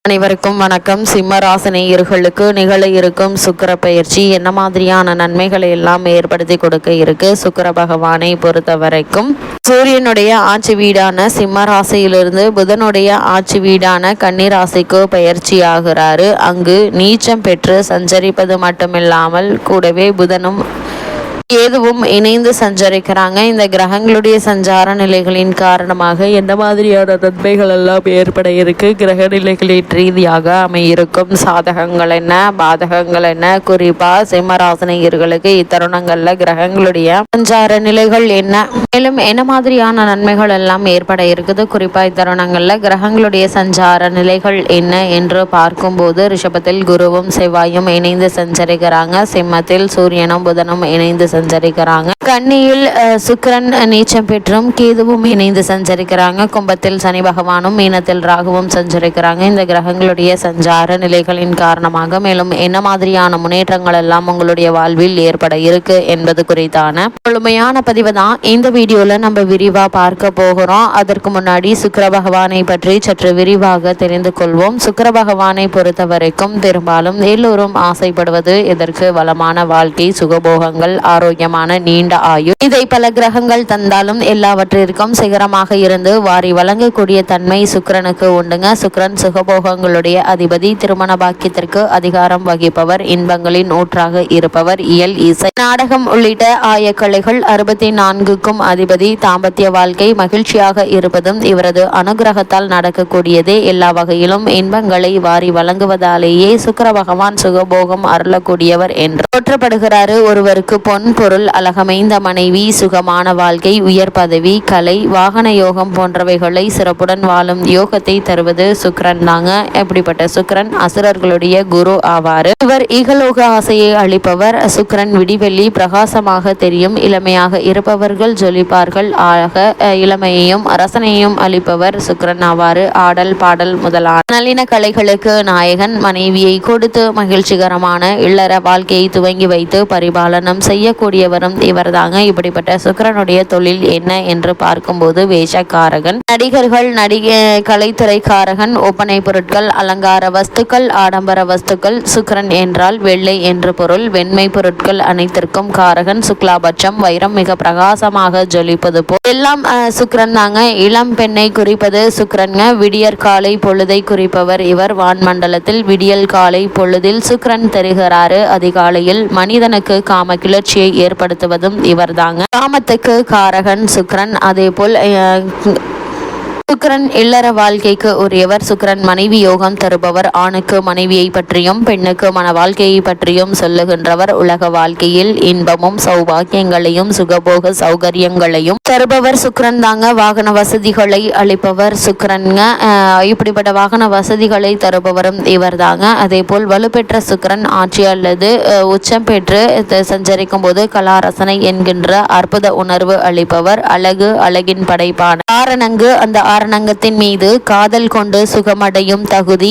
அனைவருக்கும் வணக்கம். சிம்ம ராசினியர்களுக்கு நிகழ இருக்கும் சுக்கிர பயிற்சி என்ன மாதிரியான நன்மைகளை எல்லாம் ஏற்படுத்தி கொடுக்க இருக்கு? சுக்கிர பகவானை பொறுத்த வரைக்கும் சூரியனுடைய ஆட்சி வீடான சிம்ம ராசியிலிருந்து புதனுடைய ஆட்சி வீடான கன்னி ராசிக்கு பயிற்சி ஆகிறாரு. அங்கு நீச்சம் பெற்று சஞ்சரிப்பது மட்டுமில்லாமல் கூடவே புதனும் கேதுவும் இணைந்து சஞ்சரிக்கிறாங்க. இந்த கிரகங்களுடைய சஞ்சார நிலைகளின் காரணமாக எந்த மாதிரியான நன்மைகள் எல்லாம் ஏற்பட இருக்கு, கிரக நிலைகளின் ரீதியாக அமையிருக்கும் சாதகங்கள் என்ன, பாதகங்கள் என்ன, குறிப்பா சிம்மராசினியர்களுக்கு இத்தருணங்கள்ல கிரகங்களுடைய சஞ்சார நிலைகள் என்ன, மேலும் என்ன மாதிரியான நன்மைகள் எல்லாம் ஏற்பட இருக்குது, குறிப்பா இத்தருணங்கள்ல கிரகங்களுடைய சஞ்சார நிலைகள் என்ன என்று பார்க்கும்போது ரிஷபத்தில் குருவும் செவ்வாயும் இணைந்து சஞ்சரிக்கிறாங்க. சிம்மத்தில் சூரியனும் புதனும் இணைந்து சஞ்சரிக்கிறாங்க. கன்னியில் சுக்கிரன் நீச்சம் பெற்றும் கேதுவும் இணைந்து சஞ்சரிக்கிறாங்க. கும்பத்தில் சனி பகவானும் மீனத்தில் ராகுவும் சஞ்சரிக்கிறாங்க. இந்த கிரகங்களுடைய சஞ்சார நிலைகளின் காரணமாக மேலும் என்ன மாதிரியான முன்னேற்றங்கள் எல்லாம் உங்களுடைய வாழ்வில் ஏற்பட இருக்கு என்பது குறித்தான முழுமையான பதிவு தான் இந்த வீடியோல நம்ம விரிவா பார்க்க போகிறோம். அதற்கு முன்னாடி சுக்கிர பகவானை பற்றி சற்று விரிவாக தெரிந்து கொள்வோம். சுக்கிர பகவானை பொறுத்த வரைக்கும் பெரும்பாலும் எல்லோரும் ஆசைப்படுவது இதற்கு வளமான வாழ்க்கை, சுகபோகங்கள், ஆரோக்கியமான நீண்ட ஆயுள். இதை பல கிரகங்கள் தந்தாலும் எல்லாவற்றிற்கும் சிகரமாக இருந்து வாரி வழங்கக்கூடிய தன்மை சுக்கிரனுக்கு உண்டுங்க. சுக்கிரன் சுகபோகங்களுடைய அதிபதி, திருமண பாக்கியத்திற்கு அதிகாரம் வகிப்பவர், இன்பங்களின் ஊற்றாக இருப்பவர், இயல், இசை, நாடகம் உள்ளிட்ட ஆயக்கலைகள் 64க்கும் அதிபதி. தாம்பத்திய வாழ்க்கை மகிழ்ச்சியாக இருப்பதும் இவரது அனுகிரகத்தால் நடக்கக்கூடியதே. எல்லா வகையிலும் இன்பங்களை வாரி வழங்குவதாலேயே சுக்கிர பகவான் சுகபோகம் அருளக்கூடியவர் என்று போற்றப்படுகிறாரு. ஒருவருக்கு பொன் பொருள், அழகமைந்த மனைவி, சுகமான வாழ்க்கை, உயர் பதவி, கலை, வாகன யோகம் போன்றவைகளை சிறப்புடன் வாழும் யோகத்தை தருவது சுக்கிரன் தாங்க. எப்படிப்பட்ட சுக்கிரன் அசுரர்களுடைய குரு ஆவாரு. இவர் ஈகலோக ஆசையை அளிப்பவர். சுக்கிரன் விடிவெள்ளி பிரகாசமாக தெரியும். இளமையாக இருப்பவர்கள் ஜொலிப்பார்கள். ஆக இளமையையும் அரசனையும் அளிப்பவர் சுக்கிரன் ஆவாரு. ஆடல் பாடல் முதலான நளின கலைகளுக்கு நாயகன். மனைவியை கொடுத்து மகிழ்ச்சிகரமான இல்லற வாழ்க்கையை துவங்கி வைத்து பரிபாலனம் செய்யக்கூடியவரும் இவர்தாங்க. இப்படிப்பட்ட சுக்கிரனுடைய தொழில் என்ன என்று பார்க்கும்போது வேஷக்காரகன், நடிகர்கள், கலைத்துறைக்காரகன், ஒப்பனை பொருட்கள், அலங்கார வஸ்துக்கள், ஆடம்பர வஸ்துக்கள். சுக்கிரன் என்றால் வெள்ளை என்று பொருள். வெண்மை பொருட்கள் அனைத்திற்கும் காரகன். சுக்லாபட்சம், வைரம் மிக பிரகாசமாக ஜொலிப்பது போல் எல்லாம் சுக்கிரன் தாங்க. இளம் பெண்ணை குறிப்பது சுக்கிரன். விடியற் காலை பொழுதை குறிப்பவர் இவர். வான்மண்டலத்தில் விடியல் காலை பொழுதில் சுக்கிரன் தெரிகிறாரு. அதிகாலையில் மனிதனுக்கு காம கிளர்ச்சியை ஏற்படுத்துவதும் இவர்தாங்க. காமத்துக்கு காரகன் சுக்கிரன். அதே போல் சுக்கிரன் இல்லற வாழ்க்கைக்கு உரியவர். சுக்கிரன் மனைவி யோகம் தருபவர். ஆணுக்கு மனைவியை பற்றியும் பெண்ணுக்கு மன வாழ்க்கையை பற்றியும் சொல்லுகின்றவர். உலக வாழ்க்கையில் இன்பமும் சௌபாகியங்களையும் சுகபோக சௌகரியங்களையும் தருபவர் சுக்கிரன் தாங்க. வாகன வசதிகளை அளிப்பவர் சுக்கிரன்ங்க. இப்படிப்பட்ட வாகன வசதிகளை தருபவரும் இவர் தாங்க. அதே போல் வலுப்பெற்ற சுக்கிரன் ஆட்சி அல்லது உச்சம் பெற்று சஞ்சரிக்கும் போது கலாரசனை என்கின்ற அற்புத உணர்வு அளிப்பவர். அழகு, அழகின் படைப்பான ஆரணங்கு. அந்த ஆரணங்கத்தின் மீது காதல் கொண்டு சுகமடையும் தகுதி,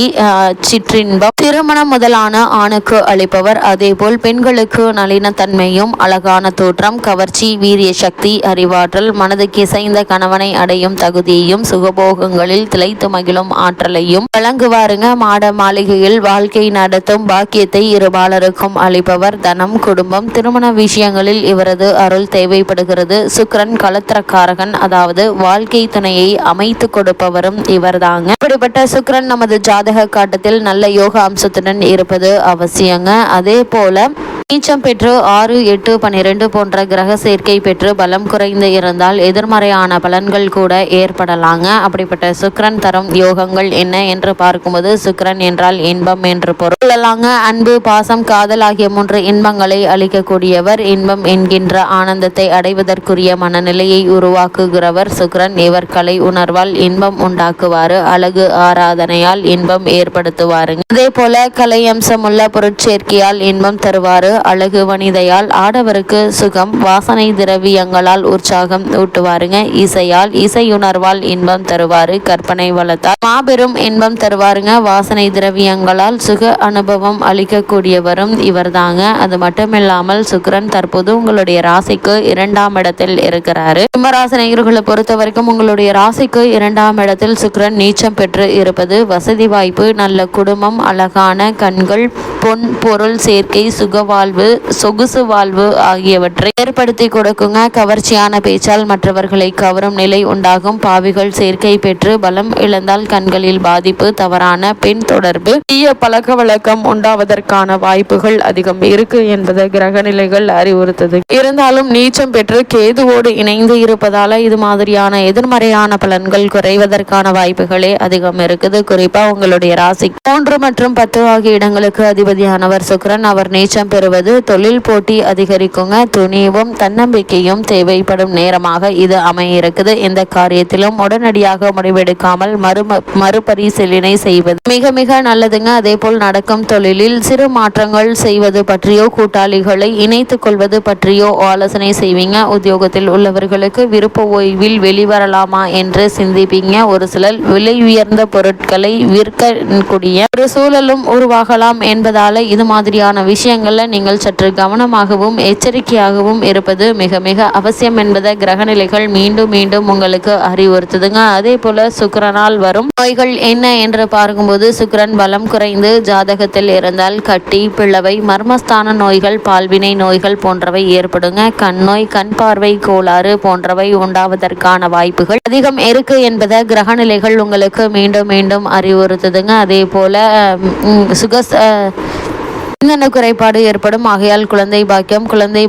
சிற்றின்பம், திருமணம் முதலான ஆணுக்கு அளிப்பவர். அதே போல் பெண்களுக்கு நளினத்தன்மையும் அழகான தோற்றம், கவர்ச்சி, வீரிய சக்தி, அறிவாற்றல், மனதுக்கு இசைந்த கணவனை அடையும் தகுதியையும் சுகபோகங்களில் திளைத்து மகிழும் ஆற்றலையும் வழங்குவாருங்க. மாட மாளிகையில் வாழ்க்கை நடத்தும் பாக்கியத்தை இருபாலருக்கும் அளிப்பவர். தனம், குடும்பம், திருமண விஷயங்களில் இவரது அருள் தேவைப்படுகிறது. சுக்கிரன் களத்திரக்காரகன், அதாவது வாழ்க்கை துணையை அமைத்து கொடுப்பவரும் இவர்தாங்க. இப்படிப்பட்ட சுக்கிரன் நமது ஜாதக காட்டத்தில் நல்ல யோக அம்சத்துடன் இருப்பது அவசியங்க. அதே போல நீச்சம் பெற்று 6, 8, 12 போன்ற கிரக சேர்க்கை பெற்று பலம் குறைந்து இருந்தால் எதிர்மறையான பலன்கள் கூட ஏற்படலாங்க. அப்படிப்பட்ட சுக்கிரன் தரும் யோகங்கள் என்ன என்று பார்க்கும்போது சுக்கிரன் என்றால் இன்பம் என்று பொருளாங்க. அன்பு, பாசம், காதல் ஆகிய 3 இன்பங்களை அளிக்கக்கூடியவர். இன்பம் என்கின்ற ஆனந்தத்தை அடைவதற்குரிய மனநிலையை உருவாக்குகிறவர் சுக்கிரன். இவர் கலை உணர்வால் இன்பம் உண்டாக்குவாரு. அழகு ஆராதனையால் இன்பம் ஏற்படுத்துவாருங்க. அதே போல கலை அம்சமுள்ள பொருட்சேர்க்கையால் இன்பம் தருவாரு. அழகு வனிதையால், ஆடவருக்கு சுகம், வாசனை திரவியங்களால் உற்சாகம் ஊட்டுவாருங்க. இசையால், இசையுணர்வால் இன்பம் தருவாரு. கற்பனை வளத்தால் மாபெரும் இன்பம் தருவாருங்க. வாசனை திரவியங்களால் சுக அனுபவம் அளிக்கக்கூடியவரும் இவர் தாங்க. அது மட்டுமில்லாமல் சுக்கிரன் தற்போது உங்களுடைய ராசிக்கு 2ஆம் இடத்தில் இருக்கிறாரு. சிம்மராசினியர்களை பொறுத்த வரைக்கும் உங்களுடைய ராசிக்கு 2ஆம் இடத்தில் சுக்கிரன் நீச்சம் பெற்று இருப்பது வசதி வாய்ப்பு, நல்ல குடும்பம், அழகான கண்கள், பொன் பொருள் சேர்க்கை, சுகவாழ்வு, சொகுசு வாழ்வு ஆகியவற்றை ஏற்படுத்தி கொடுக்குங்க. கவர்ச்சியான பேச்சால் மற்றவர்களை கவரும் நிலை உண்டாகும். பாவிகள் சேர்க்கை பெற்று பலம் இழந்தால் கண்களில் பாதிப்பு, தவறான பெண் தொடர்பு, தீய பழக்க வழக்கம் உண்டாவதற்கான வாய்ப்புகள் அதிகம் இருக்கு என்பதை கிரக நிலைகள் அறிவுறுத்தது. இருந்தாலும் நீச்சம் பெற்று கேதுவோடு இணைந்து இருப்பதால இது மாதிரியான எதிர்மறையான பலன்கள் குறைவதற்கான வாய்ப்புகளே அதிகம் இருக்குது. குறிப்பா உங்களுடைய ராசி 3 மற்றும் 10 ஆகிய இடங்களுக்கு அதிபதியானவர் சுக்கிரன். அவர் நீச்சம் பெறுவது தொழில் போட்டி அதிகரிக்குங்க. துணிவும் தன்னம்பிக்கையும் தேவைப்படும் நேரமாக இது அமைய இருக்குது. இந்த காரியத்திலும் உடனடியாக முடிவெடுக்காமல் மறுபரிசீலனை செய்வது மிக மிக நல்லதுங்க. அதே போல் நடக்கும் தொழிலில் சிறு மாற்றங்கள் செய்வது பற்றியோ, கூட்டாளிகளை இணைத்துக் கொள்வது பற்றியோ ஆலோசனை செய்வீங்க. உத்தியோகத்தில் உள்ளவர்களுக்கு விருப்ப ஓய்வில் வெளிவரலாமா என்று சிந்திப்பீங்க. ஒரு சிலர் விலை உயர்ந்த பொருட்களை விற்கக்கூடிய ஒரு சூழலும் உருவாகலாம் என்பதால இது மாதிரியான விஷயங்கள்ல நீங்கள் சற்று கவனமாகவும் எச்சரிக்கையாகவும் இருப்பது மிக மிக அவசியம் என்பதை கிரகநிலைகள் மீண்டும் மீண்டும் உங்களுக்கு அறிவுறுத்துதுங்க. அதே போல சுக்கிரனால் வரும் நோய்கள் என்ன என்று பார்க்கும்போது, சுக்கிரன் பலம் குறைந்து ஜாதகத்தில் இருந்தால் கட்டி, பிளவை, மர்மஸ்தான நோய்கள், பால்வினை நோய்கள் போன்றவை ஏற்படுங்க. கண் நோய், கண் பார்வை கோளாறு போன்றவை உண்டாவதற்கான வாய்ப்புகள் அதிகம் இருக்கு என்பதை கிரகநிலைகள் உங்களுக்கு மீண்டும் மீண்டும் அறிவுறுத்துதுங்க. அதே போல மின்னணு குறைபாடு ஏற்படும். ஆகையால் குழந்தை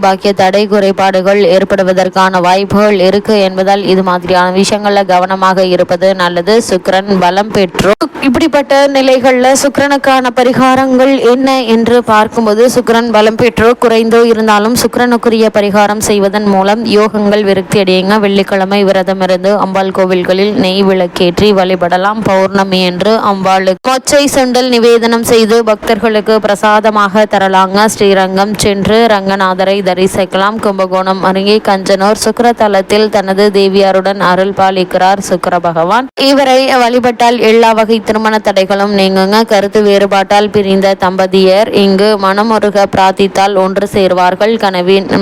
பாக்கிய தடை குறைபாடுகள் ஏற்படுவதற்கான வாய்ப்புகள் இருக்கு என்பதால் இது மாதிரியான விஷயங்கள்ல கவனமாக இருப்பது நல்லது. சுக்கிரன் பலம் பெற்றோ இப்படிப்பட்ட நிலைகள்ல சுக்கிரனுக்கான பரிகாரங்கள் என்ன என்று பார்க்கும்போது, சுக்கிரன் பலம் பெற்றோ குறைந்தோ இருந்தாலும் சுக்கிரனுக்குரிய பரிகாரம் செய்வதன் மூலம் யோகங்கள் விருத்தி அடையுங்க. வெள்ளிக்கிழமை விரதம் இருந்து அம்பாள் கோவில்களில் நெய் விளக்கேற்றி வழிபடலாம். பௌர்ணமி என்று அம்பாளுக்கு மொச்சை சுண்டல் நிவேதனம் செய்து பக்தர்களுக்கு பிரசாதமாக தரலாங்க. ஸ்ரீரங்கம் சென்று ரங்கநாதரை தரிசிக்கலாம். கும்பகோணம் அருகே கஞ்சனூர் சுக்கிர தலத்தில் தனது தேவியாருடன் அருள் பாலிக்கிறார் சுக்கிர பகவான். இவரை வழிபட்டால் எல்லா வகை திருமண தடைகளும் நீங்குங்க. கருத்து வேறுபாட்டால் பிரிந்த தம்பதியர் இங்கு மனமுருக பிரார்த்தித்தால் ஒன்று சேர்வார்கள்.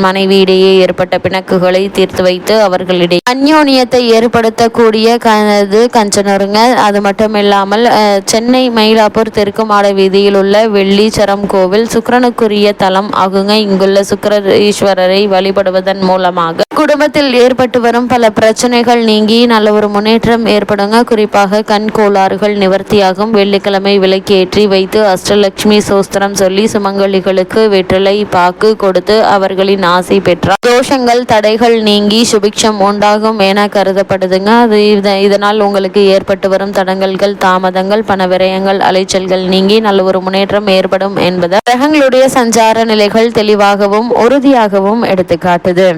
மனைவியிடையே ஏற்பட்ட பிணக்குகளை தீர்த்து வைத்து அவர்களிடையே அந்யோன்யத்தை ஏற்படுத்தக்கூடிய கஞ்சனூருங்க. அது மட்டும் இல்லாமல் சென்னை மயிலாப்பூர் தெற்கு மாட வீதியில் உள்ள வெள்ளிச்சரம் கோவில் சுக்கிரனுக்குரிய தலம் ஆகுங்க. இங்குள்ள சுக்கிர ஈஸ்வரரை வழிபடுவதன் மூலமாக குடும்பத்தில் ஏற்பட்டு வரும் பல பிரச்சனைகள் நீங்கி நல்ல ஒரு முன்னேற்றம் ஏற்படுங்க. குறிப்பாக கண் கோளாறுகள் நிவர்த்தியாகும். வெள்ளிக்கிழமை விளக்கேற்றி வைத்து அஷ்டலட்சுமி சோஸ்திரம் சொல்லி சுமங்கலிகளுக்கு வெற்றிலை பாக்கு கொடுத்து அவர்களின் ஆசை பெற்றார் தோஷங்கள் தடைகள் நீங்கி சுபிக்ஷம் உண்டாகும் என கருதப்படுதுங்க. இதனால் உங்களுக்கு ஏற்பட்டு வரும் தடங்கல்கள், தாமதங்கள், பண விரயங்கள், அலைச்சல்கள் நீங்கி நல்ல ஒரு முன்னேற்றம் ஏற்படும் என்பதை கிரகங்களுடைய சஞ்சார நிலைகள் தெளிவாகவும் உறுதியாகவும் எடுத்துக்காட்டுது.